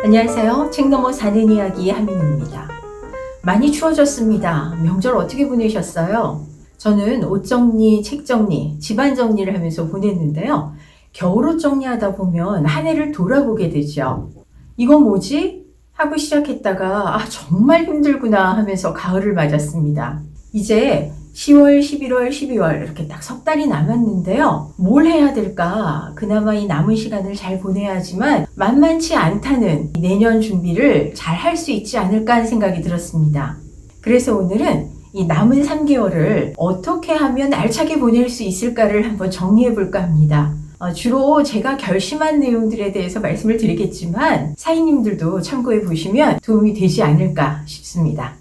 안녕하세요. 책 넘어 사는 이야기의 하민입니다. 많이 추워졌습니다. 명절 어떻게 보내셨어요? 저는 옷 정리, 책 정리, 집안 정리를 하면서 보냈는데요. 겨울옷 정리하다 보면 한 해를 돌아보게 되죠. 이거 뭐지? 하고 시작했다가 정말 힘들구나 하면서 가을을 맞았습니다. 이제 10월, 11월, 12월 이렇게 딱 석 달이 남았는데요. 뭘 해야 될까? 그나마 이 남은 시간을 잘 보내야지만 만만치 않다는 내년 준비를 잘 할 수 있지 않을까 하는 생각이 들었습니다. 그래서 오늘은 이 남은 3개월을 어떻게 하면 알차게 보낼 수 있을까를 한번 정리해 볼까 합니다. 주로 제가 결심한 내용들에 대해서 말씀을 드리겠지만 사인님들도 참고해 보시면 도움이 되지 않을까 싶습니다.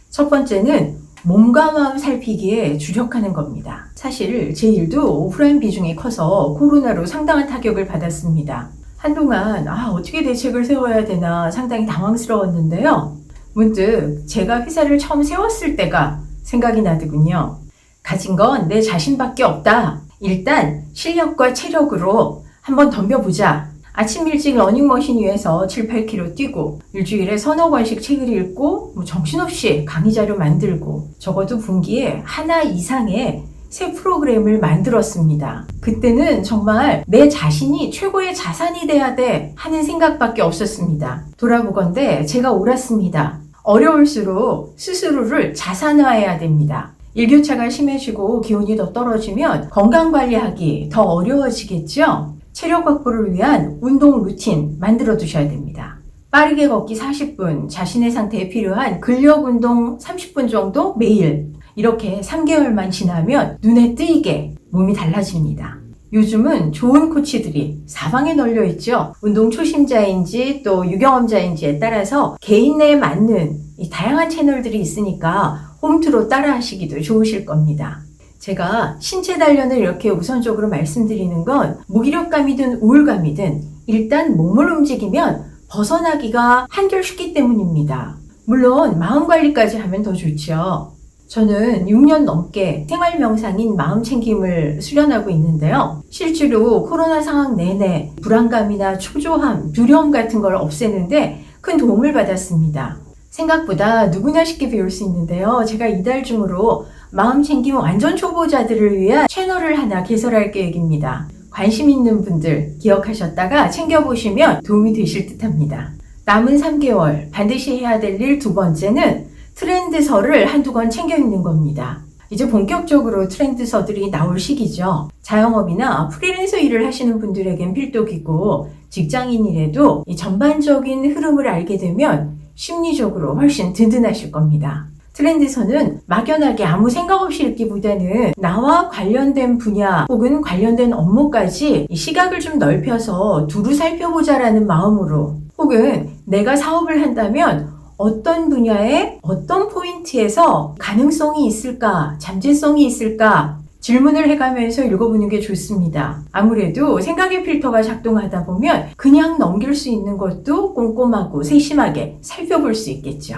첫 번째는 몸과 마음 살피기에 주력하는 겁니다. 사실 제 일도 오프라인 비중이 커서 코로나로 상당한 타격을 받았습니다. 한동안 어떻게 대책을 세워야 되나 상당히 당황스러웠는데요. 문득 제가 회사를 처음 세웠을 때가 생각이 나더군요. 가진 건 내 자신밖에 없다. 일단 실력과 체력으로 한번 덤벼보자. 아침 일찍 러닝머신 위에서 7, 8km 뛰고 일주일에 서너 권씩 책을 읽고 정신없이 강의 자료 만들고 적어도 분기에 하나 이상의 새 프로그램을 만들었습니다. 그때는 정말 내 자신이 최고의 자산이 돼야 돼 하는 생각밖에 없었습니다. 돌아보건대 제가 옳았습니다. 어려울수록 스스로를 자산화해야 됩니다. 일교차가 심해지고 기온이 더 떨어지면 건강관리하기 더 어려워지겠죠? 체력 확보를 위한 운동 루틴 만들어 두셔야 됩니다. 빠르게 걷기 40분, 자신의 상태에 필요한 근력 운동 30분 정도 매일. 이렇게 3개월만 지나면 눈에 띄게 몸이 달라집니다. 요즘은 좋은 코치들이 사방에 널려 있죠. 운동 초심자인지 또 유경험자인지에 따라서 개인에 맞는 이 다양한 채널들이 있으니까 홈트로 따라 하시기도 좋으실 겁니다. 제가 신체 단련을 이렇게 우선적으로 말씀드리는 건 무기력감이든 우울감이든 일단 몸을 움직이면 벗어나기가 한결 쉽기 때문입니다. 물론 마음 관리까지 하면 더 좋죠. 저는 6년 넘게 생활 명상인 마음 챙김을 수련하고 있는데요. 실제로 코로나 상황 내내 불안감이나 초조함, 두려움 같은 걸 없애는데 큰 도움을 받았습니다. 생각보다 누구나 쉽게 배울 수 있는데요. 제가 이달 중으로 마음 챙김 완전 초보자들을 위한 채널을 하나 개설할 계획입니다. 관심 있는 분들 기억하셨다가 챙겨보시면 도움이 되실 듯 합니다. 남은 3개월 반드시 해야 될 일 두 번째는 트렌드서를 한두 권 챙겨 읽는 겁니다. 이제 본격적으로 트렌드서들이 나올 시기죠. 자영업이나 프리랜서 일을 하시는 분들에겐 필독이고 직장인이라도 이 전반적인 흐름을 알게 되면 심리적으로 훨씬 든든하실 겁니다. 트렌드서는 막연하게 아무 생각 없이 읽기보다는 나와 관련된 분야 혹은 관련된 업무까지 시각을 좀 넓혀서 두루 살펴보자라는 마음으로 혹은 내가 사업을 한다면 어떤 분야에 어떤 포인트에서 가능성이 있을까, 잠재성이 있을까 질문을 해가면서 읽어보는 게 좋습니다. 아무래도 생각의 필터가 작동하다 보면 그냥 넘길 수 있는 것도 꼼꼼하고 세심하게 살펴볼 수 있겠죠.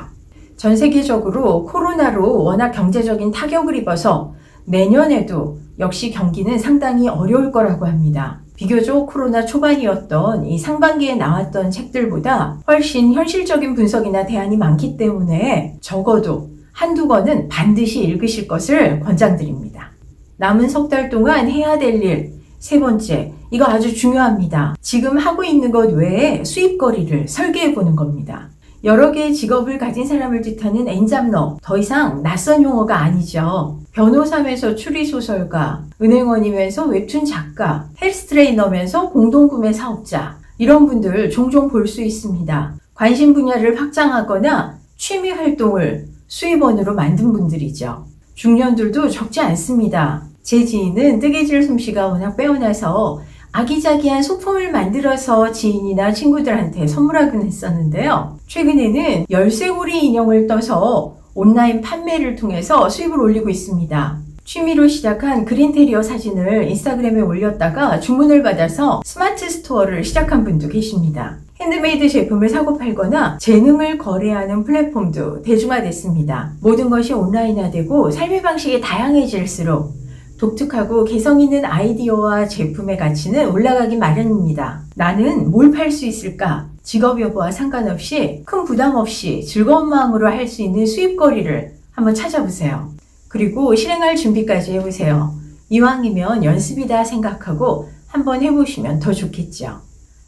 전 세계적으로 코로나로 워낙 경제적인 타격을 입어서 내년에도 역시 경기는 상당히 어려울 거라고 합니다. 비교적 코로나 초반이었던 이 상반기에 나왔던 책들보다 훨씬 현실적인 분석이나 대안이 많기 때문에 적어도 한두 권은 반드시 읽으실 것을 권장드립니다. 남은 석 달 동안 해야 될 일, 세 번째, 이거 아주 중요합니다. 지금 하고 있는 것 외에 수입거리를 설계해 보는 겁니다. 여러 개의 직업을 가진 사람을 뜻하는 엔잡러, 더 이상 낯선 용어가 아니죠. 변호사면서 추리소설가, 은행원이면서 웹툰 작가, 헬스 트레이너면서 공동구매 사업자, 이런 분들 종종 볼 수 있습니다. 관심 분야를 확장하거나 취미 활동을 수입원으로 만든 분들이죠. 중년들도 적지 않습니다. 제 지인은 뜨개질 솜씨가 워낙 빼어나서 아기자기한 소품을 만들어서 지인이나 친구들한테 선물하곤 했었는데요. 최근에는 열쇠고리 인형을 떠서 온라인 판매를 통해서 수입을 올리고 있습니다. 취미로 시작한 그린테리어 사진을 인스타그램에 올렸다가 주문을 받아서 스마트 스토어를 시작한 분도 계십니다. 핸드메이드 제품을 사고 팔거나 재능을 거래하는 플랫폼도 대중화됐습니다. 모든 것이 온라인화되고 삶의 방식이 다양해질수록 독특하고 개성 있는 아이디어와 제품의 가치는 올라가기 마련입니다. 나는 뭘 팔 수 있을까? 직업 여부와 상관없이 큰 부담 없이 즐거운 마음으로 할 수 있는 수입거리를 한번 찾아보세요. 그리고 실행할 준비까지 해보세요. 이왕이면 연습이다 생각하고 한번 해보시면 더 좋겠죠.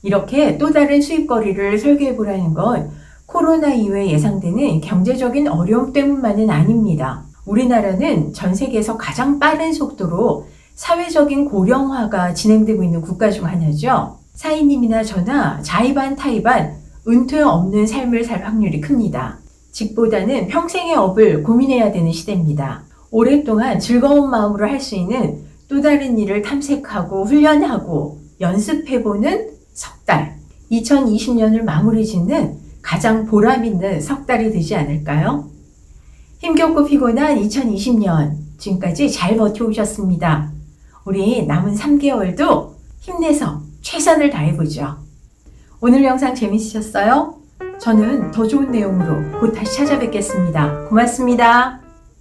이렇게 또 다른 수입거리를 설계해보라는 건 코로나 이후에 예상되는 경제적인 어려움 때문만은 아닙니다. 우리나라는 전 세계에서 가장 빠른 속도로 사회적인 고령화가 진행되고 있는 국가 중 하나죠. 사인님이나 저나 자의반 타의반 은퇴 없는 삶을 살 확률이 큽니다. 직보다는 평생의 업을 고민해야 되는 시대입니다. 오랫동안 즐거운 마음으로 할 수 있는 또 다른 일을 탐색하고 훈련하고 연습해보는 석 달. 2020년을 마무리 짓는 가장 보람있는 석 달이 되지 않을까요? 힘겹고 피곤한 2020년 지금까지 잘 버텨오셨습니다. 우리 남은 3개월도 힘내서 최선을 다해보죠. 오늘 영상 재밌으셨어요? 저는 더 좋은 내용으로 곧 다시 찾아뵙겠습니다. 고맙습니다.